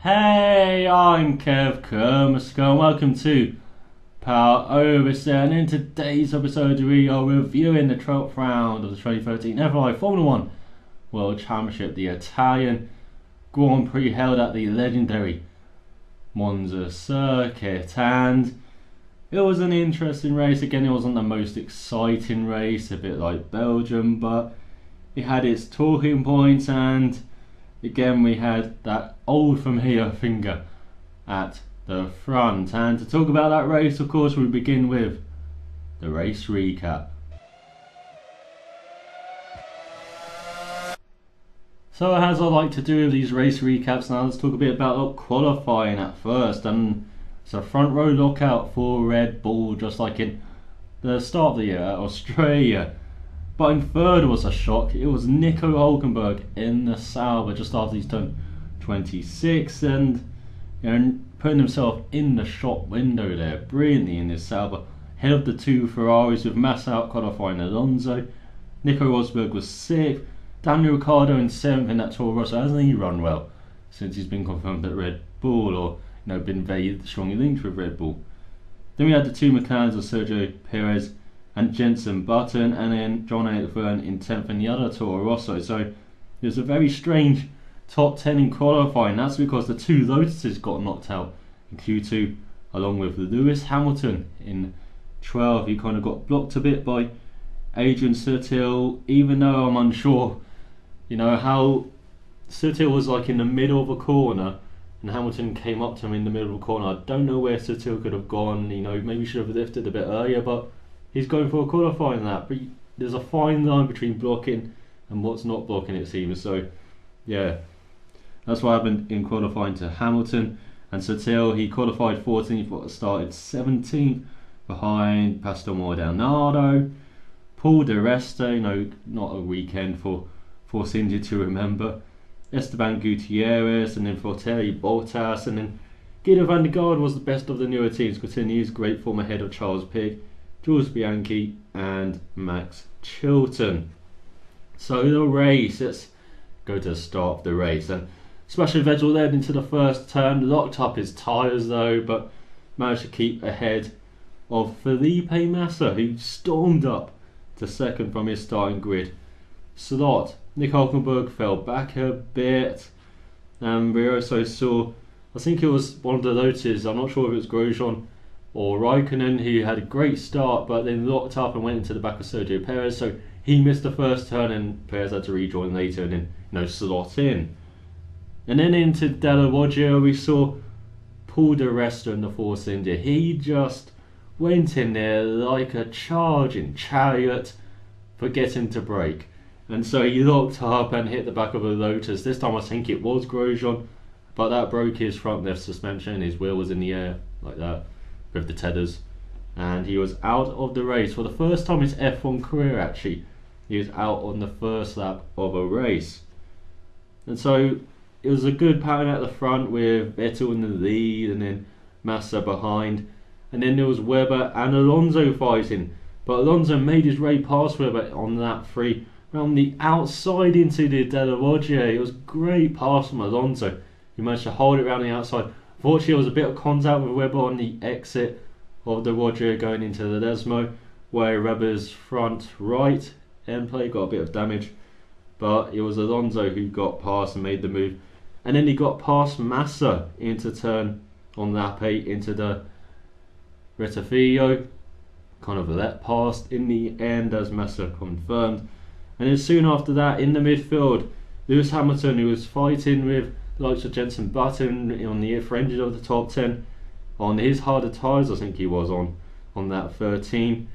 Hey, I'm Kev Kermasko and welcome to Power Oversteer, and in today's episode we are reviewing the 12th round of the 2013 FI Formula 1 World Championship, the Italian Grand Prix held at the legendary Monza circuit. And it was an interesting race. Again, it wasn't the most exciting race, a bit like Belgium, but it had its talking points, and again we had that old familiar finger at the front. And to talk about that race, of course, we begin with the race recap. So as I like to do with these race recaps now, let's talk a bit about qualifying at first. And it's a front row lockout for Red Bull, just like in the start of the year at Australia. But in third was a shock. It was Nico Hulkenberg in the Sauber just after he's done 26, and putting himself in the shop window there brilliantly in this Sauber. Head of the two Ferraris with Massa out qualifying Alonso. Nico Rosberg was 6th. Daniel Ricciardo in 7th in that Toro Rosso. Hasn't he run well since he's been confirmed at Red Bull, or been very strongly linked with Red Bull? Then we had the two McLarens of Sergio Perez and Jenson Button, and then John O'Fern in 10th in the other Toro Rosso. So it was a very strange top 10 in qualifying. That's because the two Lotuses got knocked out in Q2, along with Lewis Hamilton in 12. He kind of got blocked a bit by Adrian Sutil, even though I'm unsure how Sutil was like in the middle of a corner and Hamilton came up to him in the middle of a corner. I don't know where Sutil could have gone. Maybe should have lifted a bit earlier, but he's going for a qualifying lap. But there's a fine line between blocking and what's not blocking, it seems. So yeah, that's what happened in qualifying to Hamilton. And Sutil, he qualified 14th but started 17th behind Pastor Maldonado. Paul Di Resta, not a weekend for Force India to remember. Esteban Gutierrez, and then Valtteri Bottas, and then Guido van der Garde was the best of the newer teams, continues great form ahead of Charles Pic, Jules Bianchi and Max Chilton. So the race, let's go to the start of the race. And Sebastian Vettel led into the first turn, locked up his tyres though, but managed to keep ahead of Felipe Massa, who stormed up to second from his starting grid slot. Nick Hulkenberg fell back a bit, and we also saw, I think it was one of the Lotuses, I'm not sure if it was Grosjean or Raikkonen, who had a great start but then locked up and went into the back of Sergio Perez, so he missed the first turn and Perez had to rejoin later and then slot in. And then into Della Loggia we saw Paul Di Resta in the Force India. He just went in there like a charging chariot, forgetting to brake. And so he locked up and hit the back of a Lotus. This time I think it was Grosjean, but that broke his front left suspension. His wheel was in the air like that with the tethers. And he was out of the race. For the first time in his F1 career actually, he was out on the first lap of a race. And so it was a good pattern at the front with Vettel in the lead and then Massa behind. And then there was Webber and Alonso fighting. But Alonso made his way past Webber on lap 3. Around the outside into the Della Loggia. It was great pass from Alonso. He managed to hold it around the outside. Fortunately, there was a bit of contact with Webber on the exit of the Loggia going into the Desmo, where Webber's front right end plate got a bit of damage. But it was Alonso who got past and made the move. And then he got past Massa into turn on lap 8 into the Rettifilo. Kind of let past in the end as Massa confirmed. And then soon after that, in the midfield, Lewis Hamilton, who was fighting with the likes of Jenson Button on the fringes of the top 10, on his harder tyres I think he was on that 13.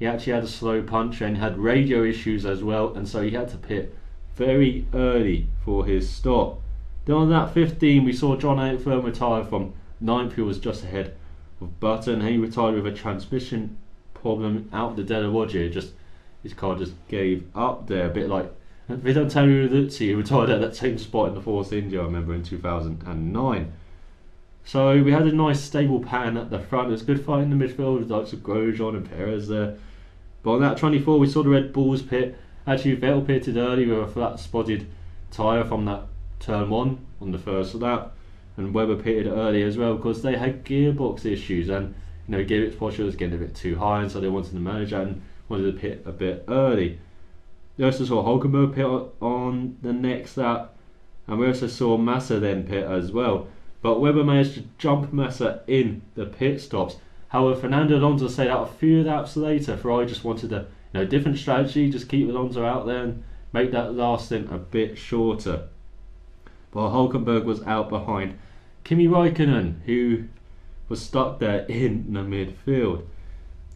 He actually had a slow puncher and had radio issues as well, and so he had to pit very early for his stop. Then on that 15 we saw John O'Fern retire from 9th, who was just ahead of Button. He retired with a transmission problem out the Della Loggia. His car just gave up there, a bit like Antonio Luzzi, who retired at that same spot in the Force India, I remember, in 2009. So we had a nice stable pattern at the front. It was good fight in the midfield with the likes of Grosjean and Perez there. But on that 24 we saw the Red Bulls pit. Actually Vettel pitted early with a flat spotted tyre from that turn 1 on the first lap. and Webber pitted early as well because they had gearbox issues, and gearbox pressure was getting a bit too high, and so they wanted to manage that and wanted to pit a bit early. We also saw Hulkenberg pit on the next lap, and we also saw Massa then pit as well. But Webber managed to jump Massa in the pit stops. However, Fernando Alonso said out a few laps later, Ferrari just wanted a different strategy, just keep Alonso out there and make that last stint a bit shorter. But Hulkenberg was out behind Kimi Raikkonen, who was stuck there in the midfield.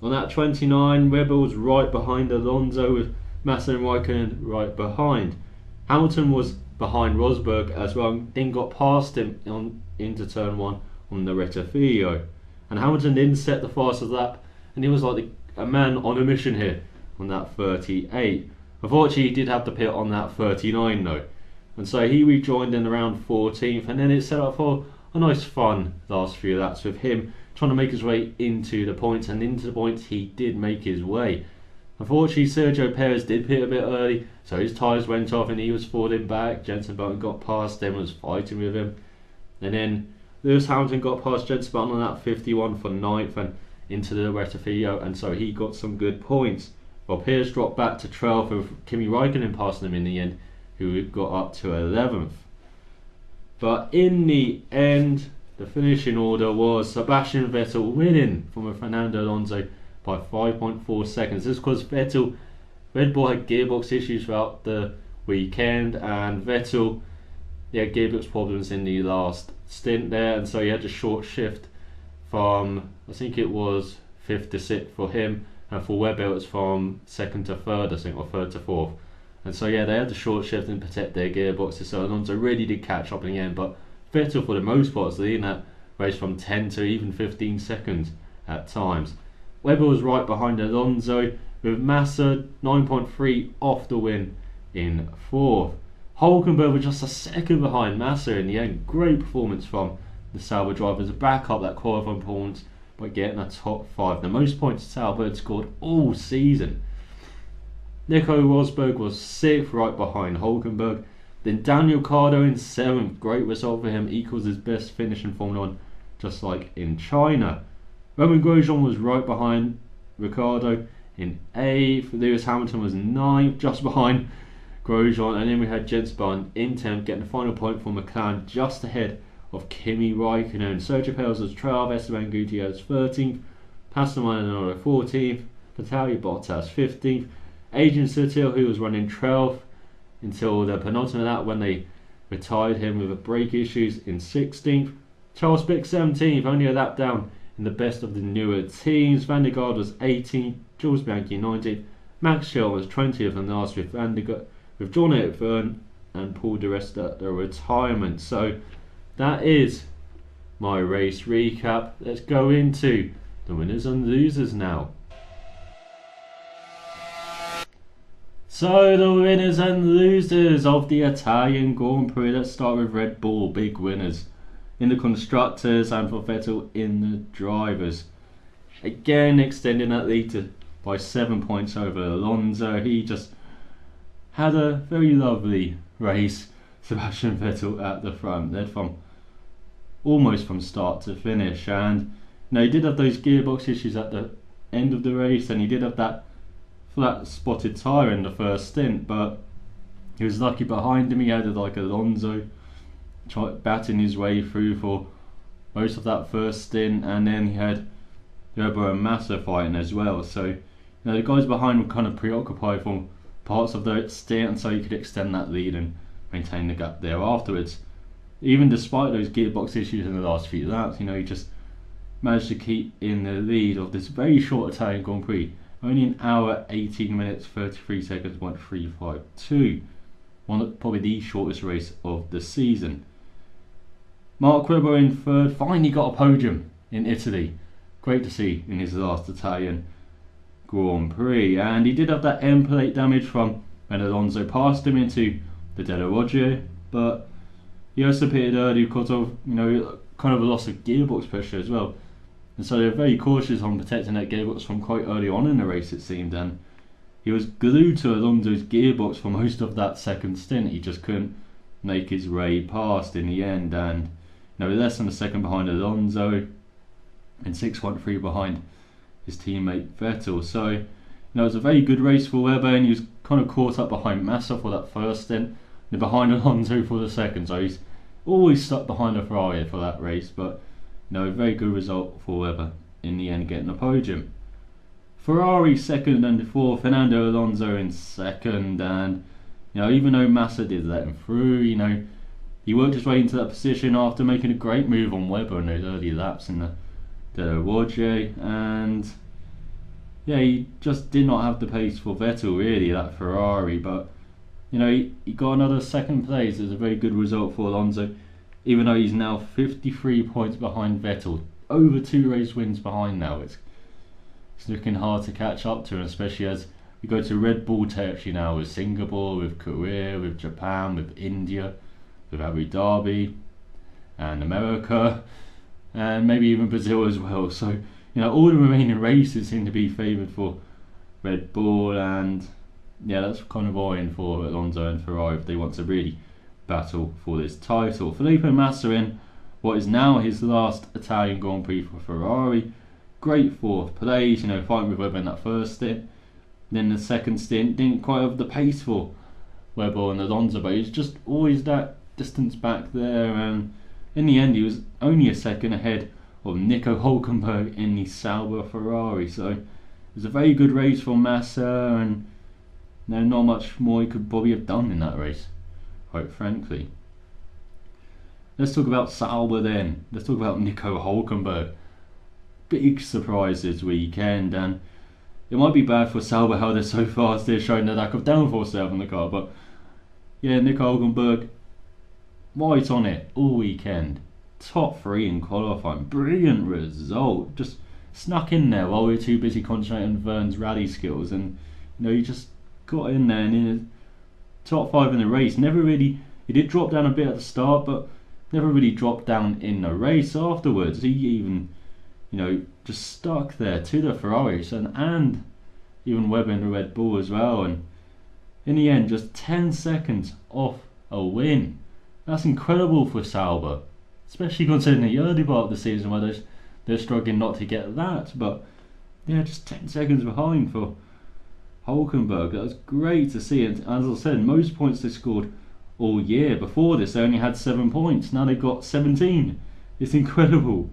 On that 29, Webber was right behind Alonso with Massa and Raikkonen right behind. Hamilton was behind Rosberg as well, then got past him into turn 1 on the Rettifilo. And Hamilton didn't set the fastest lap, and he was like a man on a mission here on that 38. Unfortunately, he did have to pit on that 39 though, and so he rejoined in around 14th, and then it set up for a nice fun last few laps with him trying to make his way into the points, and into the points he did make his way. Unfortunately, Sergio Perez did pit a bit early, so his tyres went off and he was falling back. Jenson Button got past him, was fighting with him, and then Lewis Hamilton got past Jenson Button on that 51 for 9th and into the Rettifilo, and so he got some good points. While Perez dropped back to 12th with Kimi Raikkonen passing him in the end, who got up to 11th. But in the end, the finishing order was Sebastian Vettel winning from Fernando Alonso by 5.4 seconds. This was because Red Bull had gearbox issues throughout the weekend, and Vettel had gearbox problems in the last stint there, and so he had a short shift from, I think it was 5th to 6th for him, and for Webber it was from 2nd to 3rd, I think, or 3rd to 4th. And so they had the short shift and protect their gearboxes, so Alonso really did catch up in the end, but Vettel for the most part was leading that race from 10 to even 15 seconds at times. Webber was right behind Alonso with Massa 9.3 off the win in 4th. Hulkenberg was just a second behind Massa in the end. Great performance from the Sauber drivers to back up that qualifying performance by getting a top 5. The most points Sauber had scored all season. Nico Rosberg was 6th, right behind Hulkenberg. Then Daniel Ricciardo in 7th. Great result for him, equals his best finish in Formula 1, just like in China. Romain Grosjean was right behind Ricciardo in 8th. Lewis Hamilton was 9th, just behind Grosjean. And then we had Jenson Button in 10th, getting the final point for McLaren, just ahead of Kimi Raikkonen. Sergio Perez was 12th, Esteban Gutierrez 13th, Pastor Maldonado 14th, Valtteri Bottas 15th, Adrian Sutil, who was running 12th until the penultimate lap when they retired him with brake issues, in 16th. Charles Pic 17th, only a lap down in the best of the newer teams. Van der Garde was 18th, Jules Bianchi 19th, Max Schell was 20th, and last with John Verne and Paul di Resta at their retirement. So that is my race recap. Let's go into the winners and losers now. So the winners and losers of the Italian Grand Prix. Let's start with Red Bull, big winners in the constructors and for Vettel in the drivers. Again, extending that lead by 7 points over Alonso. He just had a very lovely race. Sebastian Vettel at the front, led from almost from start to finish, and he did have those gearbox issues at the end of the race, and he did have that flat spotted tyre in the first stint, but he was lucky behind him. He had like Alonso batting his way through for most of that first stint, and then he had Webber and Massa fighting as well. So the guys behind were kind of preoccupied for parts of the stint, and so he could extend that lead and maintain the gap there afterwards. Even despite those gearbox issues in the last few laps, he just managed to keep in the lead of this very short Italian Grand Prix. Only an hour, 18 minutes, 33 seconds, 1:3.52. Probably the shortest race of the season. Mark Webber in 3rd, finally got a podium in Italy. Great to see in his last Italian Grand Prix. And he did have that end plate damage from when Alonso passed him into the Della Roggia, but he also pitted early because of kind of a loss of gearbox pressure as well. And so they were very cautious on protecting that gearbox from quite early on in the race, it seemed, and he was glued to Alonso's gearbox for most of that second stint. He just couldn't make his way past in the end, and less than a second behind Alonso and 6.3 behind his teammate Vettel. So, it was a very good race for Webber, and he was kind of caught up behind Massa for that first stint, and behind Alonso for the second. So he's always stuck behind a Ferrari for that race, but a very good result for Webber in the end, getting a podium. Ferrari second and fourth, Fernando Alonso in second, and even though Massa did let him through, he worked his way into that position after making a great move on Webber in those early laps in the Roger, and he just did not have the pace for Vettel really, that Ferrari, but he got another second place. It's a very good result for Alonso, even though he's now 53 points behind Vettel, over 2 race wins behind now. It's looking hard to catch up to him, especially as we go to Red Bull territory now, with Singapore, with Korea, with Japan, with India, with Abu Dhabi and America, and maybe even Brazil as well. So all the remaining races seem to be favoured for Red Bull, and that's kind of worrying for Alonso and Ferrari if they want to really battle for this title. Felipe Massa in what is now his last Italian Grand Prix for Ferrari. Great fourth place, fighting with Webber in that first stint. Then the second stint didn't quite have the pace for Webber and Alonso, but he's just always that distance back there, and in the end he was only a second ahead of Nico Hülkenberg in the Sauber Ferrari. So it was a very good race for Massa, and not much more he could probably have done in that race, quite frankly. Let's talk about Sauber then. Let's talk about Nico Hülkenberg. Big surprise this weekend, and it might be bad for Sauber how they're so fast. They're showing the lack of downforce they have in the car, but Nico Hülkenberg right on it all weekend. Top 3 in qualifying, brilliant result. Just snuck in there while we were too busy concentrating on Vern's rally skills, and he just got in there and in the top 5 in the race. He did drop down a bit at the start, but never really dropped down in the race afterwards. He even just stuck there to the Ferraris and even Webber in the Red Bull as well, and in the end just 10 seconds off a win. That's incredible for Sauber, especially considering the early part of the season where they're struggling not to get that, but just 10 seconds behind for Hülkenberg. That was great to see, and as I said, most points they scored all year. Before this they only had 7 points, now they've got 17. It's incredible,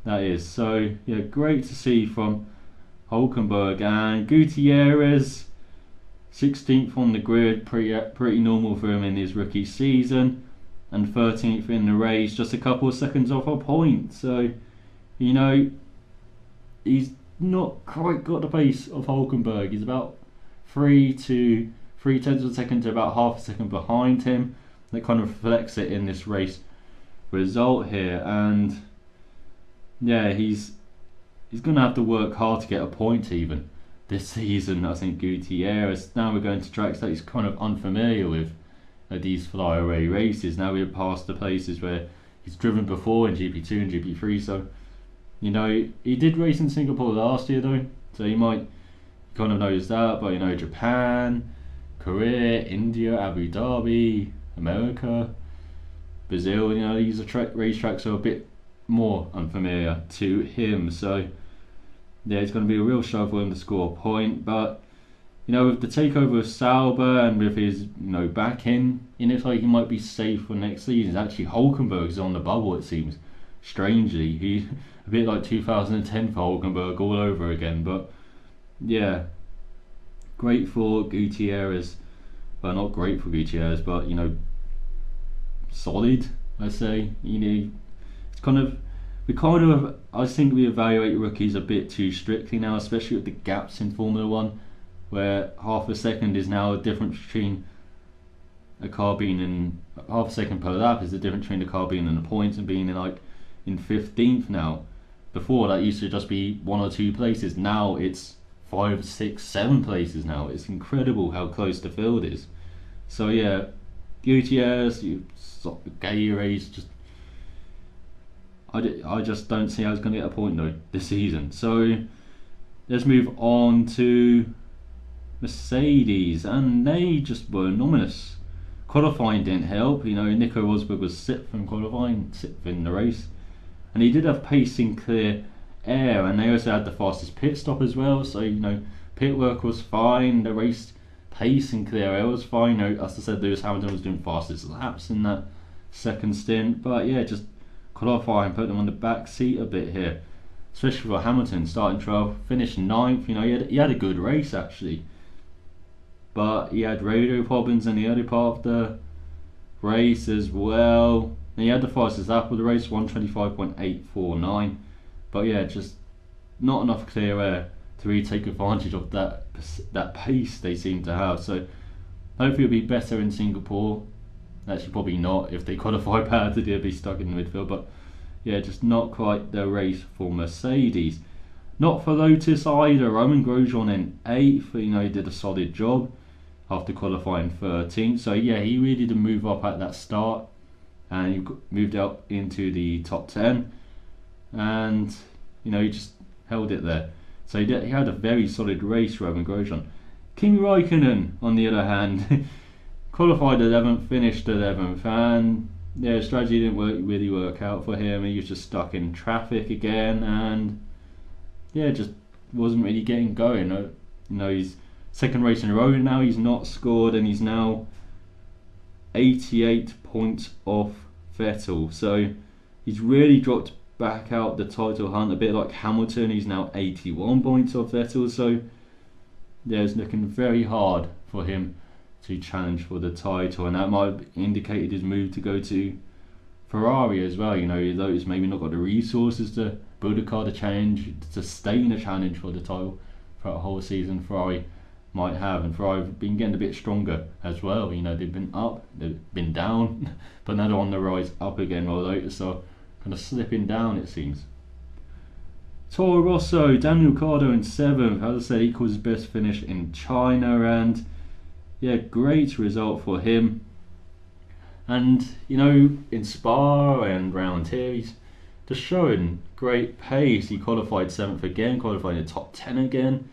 that is. So great to see from Hülkenberg. And Gutierrez 16th on the grid, pretty normal for him in his rookie season, and 13th in the race, just a couple of seconds off a point. So he's not quite got the pace of Hülkenberg. He's about 3/10 of a second to about half a second behind him. That kind of reflects it in this race result here, and he's going to have to work hard to get a point even this season. I think Gutierrez, now we're going to tracks that he's kind of unfamiliar with, these flyaway races. Now we're past the places where he's driven before in GP2 and GP3, so he did race in Singapore last year though, so he kind of knows that, but Japan, Korea, India, Abu Dhabi, America, Brazil, these are racetracks are a bit more unfamiliar to him. So it's going to be a real struggle for him to score a point, but with the takeover of Sauber and with his back in, it looks like he might be safe for next season. Actually, Hülkenberg's on the bubble, it seems, strangely. He's a bit like 2010 for Hülkenberg all over again, but great for Gutierrez. Well, not great for Gutierrez, but solid, I say. It's I think we evaluate rookies a bit too strictly now, especially with the gaps in Formula 1, where half a second is now a difference between a car being in half a second per lap is the difference between the car being in the points and being in 15th now. Before that used to just be 1 or 2 places. Now it's 5, 6, 7 places now. It's incredible how close the field is. So Gutierrez, gay race, I just don't see how he's going to get a point though this season. So let's move on to Mercedes, and they just were anomalous Qualifying didn't help. Nico Rosberg was 6th in qualifying, 6th in the race, and he did have pace in clear air, and they also had the fastest pit stop as well. So pit work was fine. The race pace in clear air was fine. As I said, Lewis Hamilton was doing fastest laps in that second stint, but yeah, just qualifying put them on the back seat a bit here, especially for Hamilton starting 12th, finished 9th. He had a good race actually, but he had radio problems in the early part of the race as well. And he had the fastest lap of the race, 125.849, but yeah, just not enough clear air to really take advantage of that pace they seem to have. So hopefully it'll be better in Singapore. Actually, probably not. If they qualify better, they'll be stuck in the midfield. But yeah, just not quite the race for Mercedes. Not for Lotus either. Roman Grosjean in 8th. He did a solid job after qualifying 13th. So yeah, he really did move up at that start, and he moved up into the top 10, and he just held it there. So he had a very solid race, Roman Grosjean. Kimi Raikkonen, on the other hand, qualified 11th, finished 11th, and yeah, strategy didn't really work out for him. He was just stuck in traffic again, and yeah, just wasn't really getting going. He's second race in a row now. He's not scored, and he's now 88 points off Vettel. So he's really dropped back out the title hunt, a bit like Hamilton. He's now 81 points off Vettel. So yeah, it's looking very hard for him to challenge for the title, and that might have indicated his move to go to Ferrari as well. Though he's maybe not got the resources to build a car to sustain a challenge for the title for a whole season. Ferrari might have, and Ferrari have been getting a bit stronger as well. They've been up, they've been down, but now they're on the rise up again. While Lotus are kind of slipping down, it seems. Toro Rosso, Daniel Ricciardo in 7th. As I said, equals his best finish in China, and yeah, great result for him. And in Spa and round here, he's just showing great pace. He qualified 7th again, qualified in the top 10 again,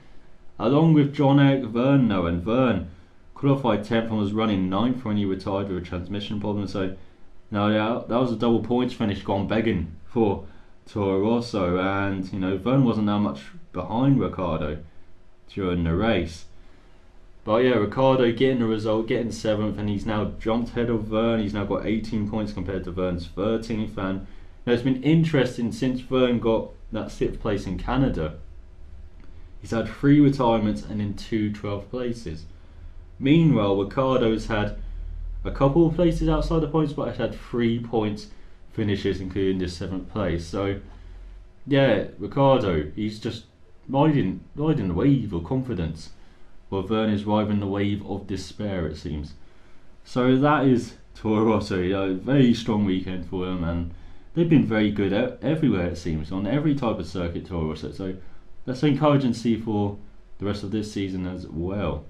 along with John Eric Verne now. And Verne qualified 10th and was running 9th when he retired with a transmission problem. So that was a double points finish gone begging for Toro Rosso, and Verne wasn't that much behind Ricciardo during the race. But yeah, Ricciardo getting the result, getting 7th, and he's now jumped ahead of Verne. He's now got 18 points compared to Verne's 13th, and it's been interesting since Verne got that 6th place in Canada. He's had 3 retirements and in 2 12th places. Meanwhile, Ricciardo's had a couple of places outside the points, but has had 3 points finishes, including this 7th place. So yeah, Ricciardo, he's just riding the wave of confidence, while Verne is riding the wave of despair, it seems. So that is Toro Rosso. A very strong weekend for them, and they've been very good everywhere, it seems, on every type of circuit, Toro Rosso. So that's encouraging to see for the rest of this season as well.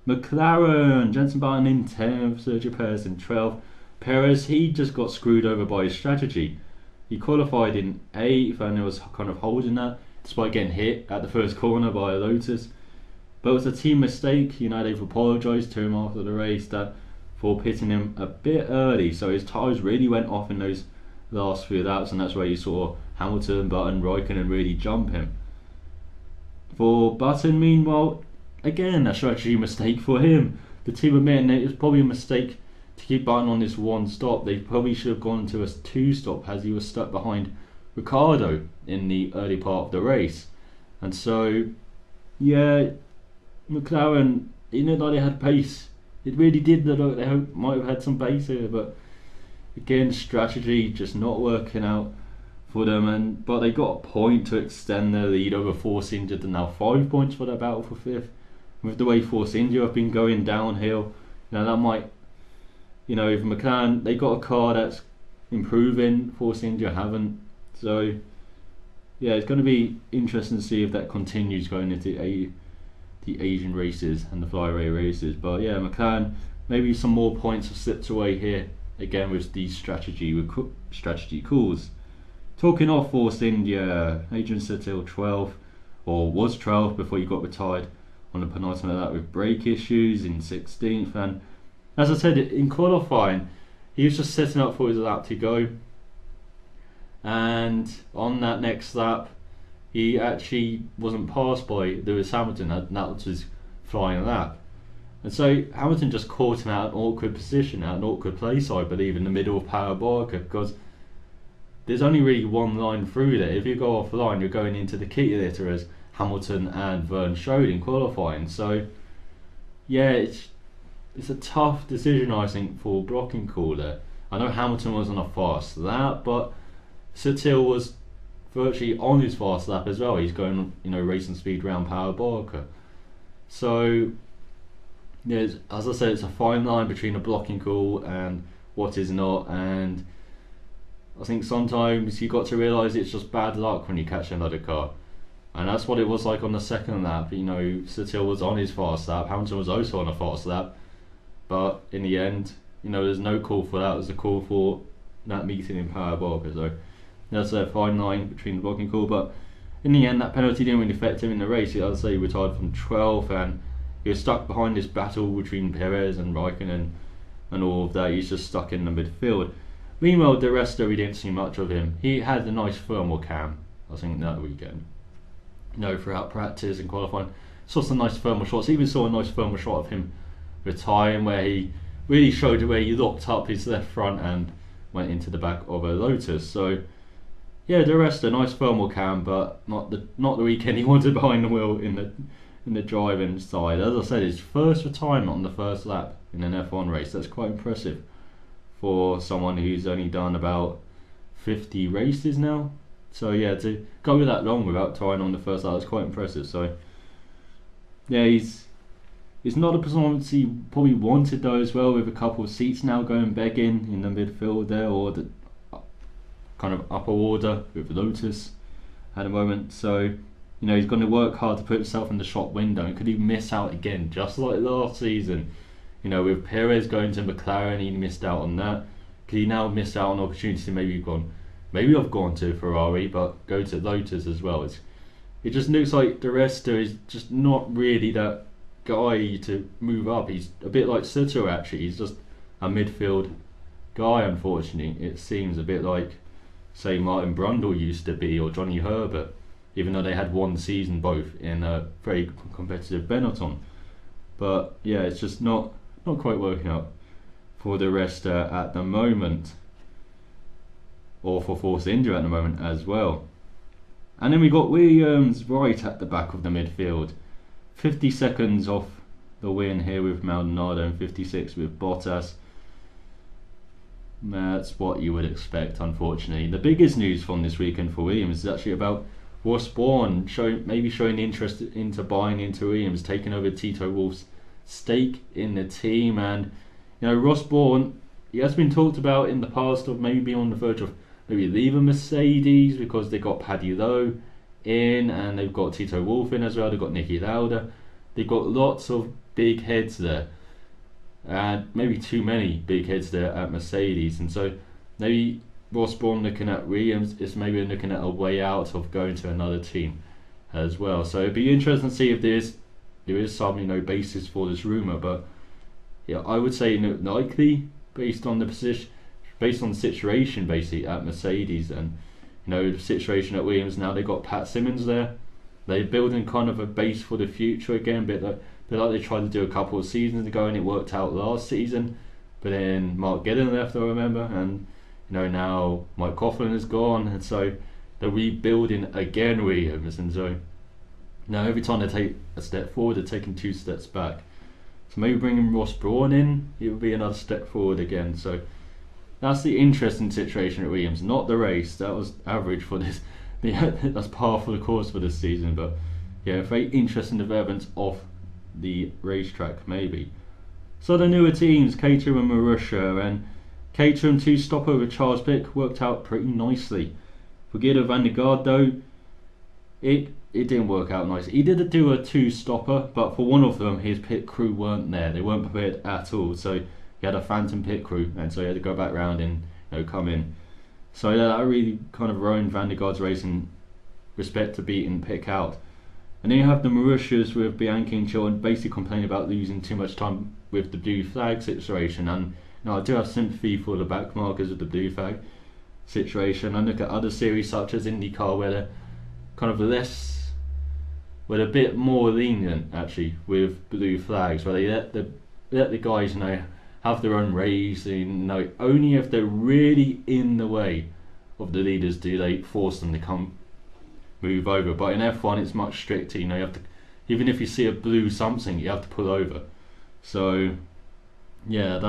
McLaren, Jenson Button in 10th, Sergio Perez in 12th. Perez, he just got screwed over by his strategy. He qualified in 8th and it was kind of holding that, despite getting hit at the first corner by a Lotus. But it was a team mistake. They've apologised to him after the race for pitting him a bit early. So his tyres really went off in those last few laps, and that's where you saw Hamilton, Button, Raikkonen really jump him. For Button, meanwhile, again, a strategy mistake for him. The team admitting it was probably a mistake to keep Button on this one stop. They probably should have gone to a 2 stop, as he was stuck behind Ricciardo in the early part of the race. And so, yeah, McLaren, like they had pace. It really did look like they might have had some pace here, but again, strategy just not working out for them. But they got a point to extend their lead over Force India to now 5 points for their battle for 5th. With the way Force India have been going downhill, that might, if McLaren, they got a car that's improving, Force India haven't. So yeah, it's going to be interesting to see if that continues going into the Asian races and the flyaway races. But yeah, McLaren, maybe some more points have slipped away here again with these strategy calls. Talking of Force India, Adrian Sutil 12th, or was 12th before he got retired on the penultimate lap with brake issues in 16th, and as I said, in qualifying, he was just setting up for his lap to go, and on that next lap, he actually wasn't passed by Lewis Hamilton, and that was his flying lap. And so Hamilton just caught him out an awkward position, out an awkward place, I believe, in the middle of Parabolica, because there's only really one line through there. If you go off the line, you're going into the kitty litter, as Hamilton and Verne showed in qualifying. So yeah, it's a tough decision, I think, for blocking call there. I know Hamilton was on a fast lap, but Sutil was virtually on his fast lap as well. He's going, racing speed around Parabolica. So yeah, as I said, it's a fine line between a blocking call and what is not, and I think sometimes you got to realise it's just bad luck when you catch another car, and that's what it was like on the second lap. Sutil was on his fast lap, Hamilton was also on a fast lap, but in the end, there's no call for that. There's a call for that meeting in Parabolica, so that's a fine line between the blocking call. But in the end, that penalty didn't really affect him in the race. I'd say he retired from 12th, and he was stuck behind this battle between Perez and Raikkonen and all of that. He's just stuck in the midfield. Meanwhile, De Resta, we didn't see much of him. He had a nice thermal cam, I think, that weekend. Throughout practice and qualifying, saw some nice thermal shots. Even saw a nice thermal shot of him retiring, where he really showed where he locked up his left front and went into the back of a Lotus. So yeah, De Resta, nice thermal cam, but not the weekend he wanted behind the wheel in the driving side. As I said, his first retirement on the first lap in an F1 race. That's quite impressive for someone who's only done about 50 races now. So yeah, to go that long without tying on the first lap is quite impressive. So yeah, it's not a performance he probably wanted though as well, with a couple of seats now going begging in the midfield there, or the kind of upper order with Lotus at the moment. So he's going to work hard to put himself in the shop window, and could he miss out again just like last season? With Perez going to McLaren, he missed out on that. Could he now miss out on opportunity to maybe I've gone to Ferrari, but go to Lotus as well? It just looks like De Resta is just not really that guy to move up. He's a bit like Sutil actually. He's just a midfield guy, unfortunately. It seems a bit like, say, Martin Brundle used to be, or Johnny Herbert, even though they had one season both in a very competitive Benetton. But yeah, it's just not quite working out for De Resta at the moment, or for Force India at the moment as well. And then we got Williams right at the back of the midfield, 50 seconds off the win here with Maldonado and 56 with Bottas. That's what you would expect, unfortunately. The biggest news from this weekend for Williams is actually about Ross Brawn showing interest into buying into Williams, taking over Tito Wolff's stake in the team. And Ross Brawn, he has been talked about in the past of maybe being on the verge of maybe leaving Mercedes, because they got Paddy Lowe in, and they've got Tito Wolff in as well. They've got Niki Lauda. They've got lots of big heads there, and maybe too many big heads there at Mercedes. And so maybe Ross Brawn looking at Williams is maybe looking at a way out of going to another team as well. So it'd be interesting to see if there is some basis for this rumour. But yeah, I would say likely, based on the situation basically at Mercedes, and the situation at Williams now. They've got Pat Simmons there. They're building kind of a base for the future again, bit like they tried to do a couple of seasons ago, and it worked out last season. But then Mark Giddon left, I remember, and now Mike Coughlin is gone, and so they're rebuilding again Williams. And so now every time they take a step forward, they're taking two steps back. So maybe bringing Ross Brawn in, it would be another step forward again. So that's the interesting situation at Williams. Not the race, that was average for this. That's par for the course for this season. But yeah, very interesting developments off the racetrack maybe. So the newer teams, Caterham and Marussia, and Caterham 2 over Charles Pic worked out pretty nicely. For Guido van der Garde though, it didn't work out nicely. He did do a 2-stopper, but for one of them his pit crew weren't there. They weren't prepared at all. So he had a phantom pit crew, and so he had to go back round and come in. So yeah, that really kind of ruined Van der Garde's race in respect to beating Pic out. And then you have the Mauritius with Bianchi and Chilton basically complaining about losing too much time with the blue flag situation. And I do have sympathy for the backmarkers of the blue flag situation. I look at other series such as IndyCar where they're kind of less, where they're a bit more lenient actually with blue flags, where they let the guys have their own race, only if they're really in the way of the leaders do they force them to move over. But in F1 it's much stricter, you have to, even if you see a blue something, you have to pull over. So yeah,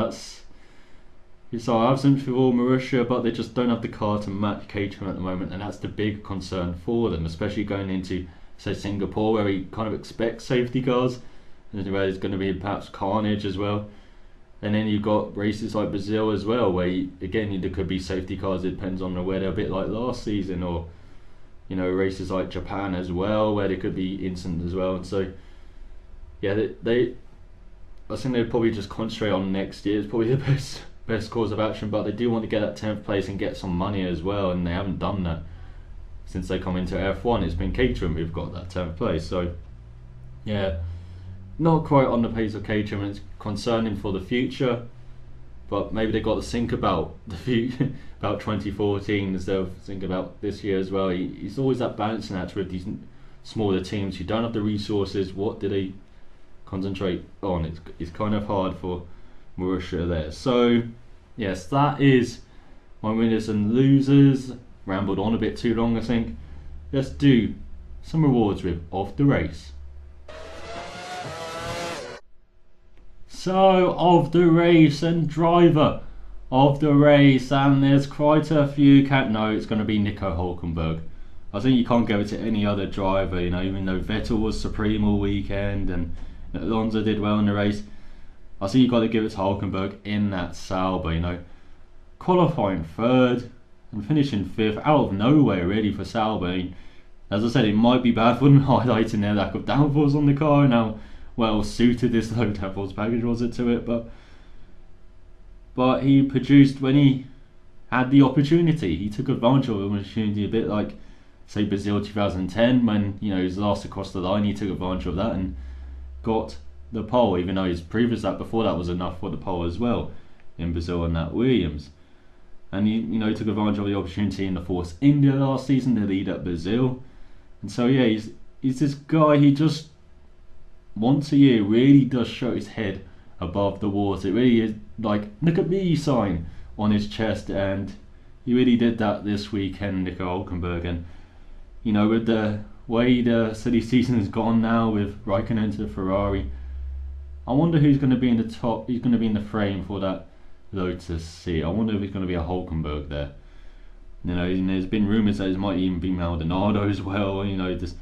so I have sympathy for Mauritius, but they just don't have the car to match Caterham at the moment, and that's the big concern for them, especially going into, say, Singapore, where we kind of expect safety cars, and where there's going to be perhaps carnage as well. And then you've got races like Brazil as well, where again there could be safety cars. It depends on the weather, a bit like last season, or races like Japan as well, where there could be incidents as well. And so yeah, I think they'd probably just concentrate on next year. It's probably the best course of action, but they do want to get that 10th place and get some money as well, and they haven't done that since they come into F1. It's been Caterham who've got that 10th place. So yeah, not quite on the pace of Caterham, and it's concerning for the future, but maybe they got to think about the future, about 2014 instead of think about this year as well. It's always that balancing act with these smaller teams who don't have the resources. What do they concentrate on? It's kind of hard for Mauritius there. So yes, that is my winners and losers. Rambled on a bit too long, I think. Let's do some rewards with Of the Race. So, Of the Race and driver of the race, and there's quite a few. No, it's going to be Nico Hülkenberg. I think you can't give it to any other driver, even though Vettel was supreme all weekend and Alonso did well in the race. I think you've got to give it to Hülkenberg in that Sauber, qualifying third and finishing fifth out of nowhere really for Sauber. As I said, it might be bad for them, highlighting their lack of downforce on the car and how well suited this low downforce package was it to it, but he produced when he had the opportunity. He took advantage of the opportunity, a bit like, say, Brazil 2010 when he was last across the line. He took advantage of that and got the pole, even though his previous lap before that was enough for the pole as well in Brazil and that Williams. And he took advantage of the opportunity in the Force India last season to lead at Brazil. And so yeah, he's this guy. He just once a year really does show his head above the water. It really is like look at me sign on his chest, and he really did that this weekend, Nico Hülkenberg. And with the way the silly season has gone now with Raikkonen to Ferrari, I wonder who's going to be in the top. Who's going to be in the frame for that Lotus seat. I wonder if it's going to be a Hülkenberg there. There's been rumours that it might even be Maldonado as well. It's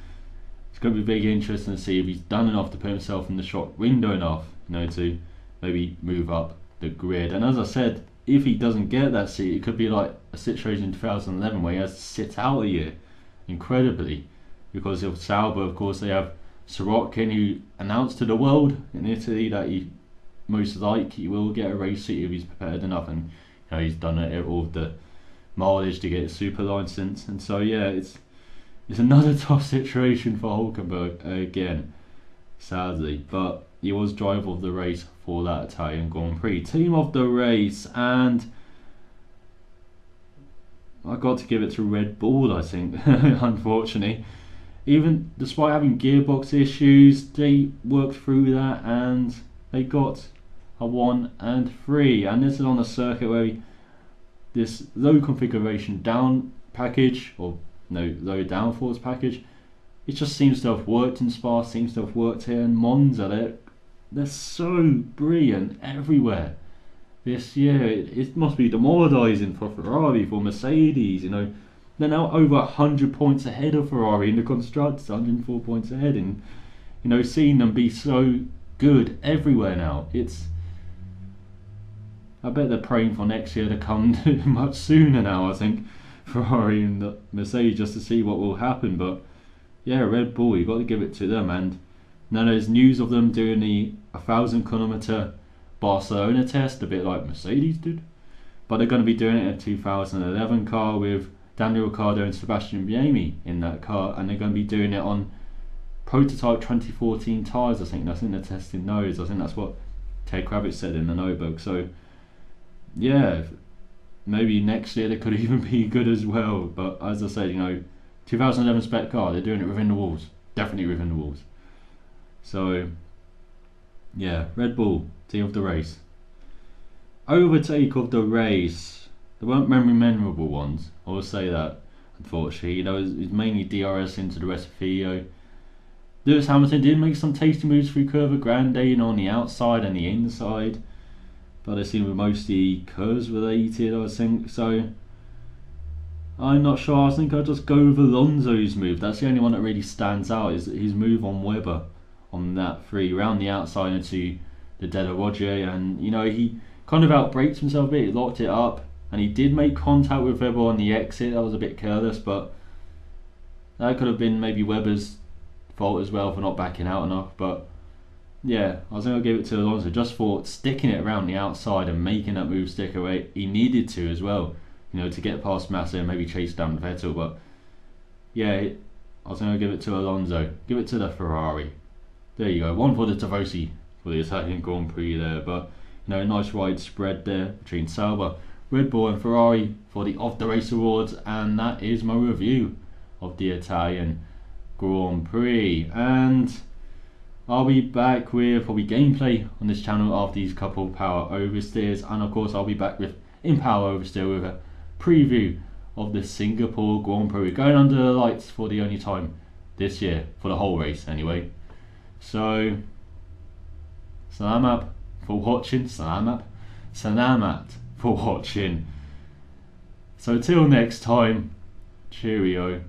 going to be big interesting to see if he's done enough to put himself in the shop window enough, to maybe move up the grid. And as I said, if he doesn't get that seat, it could be like a situation in 2011 where he has to sit out a year, incredibly, because of Sauber. Of course, they have Sorokin, who announced to the world in Italy that he most likely will get a race seat if he's prepared enough, and he's done all of the mileage to get a super license. And so yeah, it's another tough situation for Hülkenberg again, sadly, but he was driver of the race for that Italian Grand Prix. Team of the race, and I got to give it to Red Bull, I think. Unfortunately, even despite having gearbox issues, they worked through that and they got a 1 and 3. And this is on a circuit where this low configuration down package, or no, low downforce package, it just seems to have worked in Spa, seems to have worked here in Monza. They're so brilliant everywhere this year. It must be demoralising for Ferrari, for Mercedes. They're now over 100 points ahead of Ferrari in the constructors, 104 points ahead, and seeing them be so good everywhere now, I bet they're praying for next year to come much sooner now, I think, Ferrari and Mercedes, just to see what will happen. But yeah, Red Bull, you've got to give it to them. And now there's news of them doing the 1,000-kilometre Barcelona test, a bit like Mercedes did, but they're going to be doing it in a 2011 car with Daniel Ricciardo and Sebastian Buemi in that car, and they're going to be doing it on prototype 2014 tyres. I think they're testing those. I think that's what Ted Kravitz said in the notebook. So yeah, maybe next year they could even be good as well. But as I said, 2011 spec car, they're doing it within the walls, definitely within the walls. So yeah, Red Bull team of the race. Overtake of the race. There weren't memorable ones, I will say that, unfortunately. It's mainly DRS into the rest of Theo. Lewis Hamilton did make some tasty moves through Curva Grande on the outside and the inside, but they seem mostly curves related, I think. So I'm not sure. I think I'll just go with Alonso's move. That's the only one that really stands out, is his move on Webber on that free round the outside into the De La Rogge, and he kind of outbraked himself a bit, he locked it up, and he did make contact with Webber on the exit. That was a bit careless, but that could have been maybe Webber's fault as well for not backing out enough. But yeah, I was going to give it to Alonso just for sticking it around the outside and making that move stick away. He needed to as well, to get past Massa and maybe chase down Vettel. But yeah, I was going to give it to Alonso. Give it to the Ferrari. There you go, one for the Tifosi for the Italian Grand Prix there. But nice wide spread there between Sauber, Red Bull and Ferrari for the Off the Race Awards. And that is my review of the Italian Grand Prix. And I'll be back with probably gameplay on this channel after these couple power oversteers, and of course I'll be back with in power oversteer with a preview of the Singapore Grand Prix. We're going under the lights for the only time this year, for the whole race anyway. So salamat for watching. Salamat for watching. So till next time, cheerio.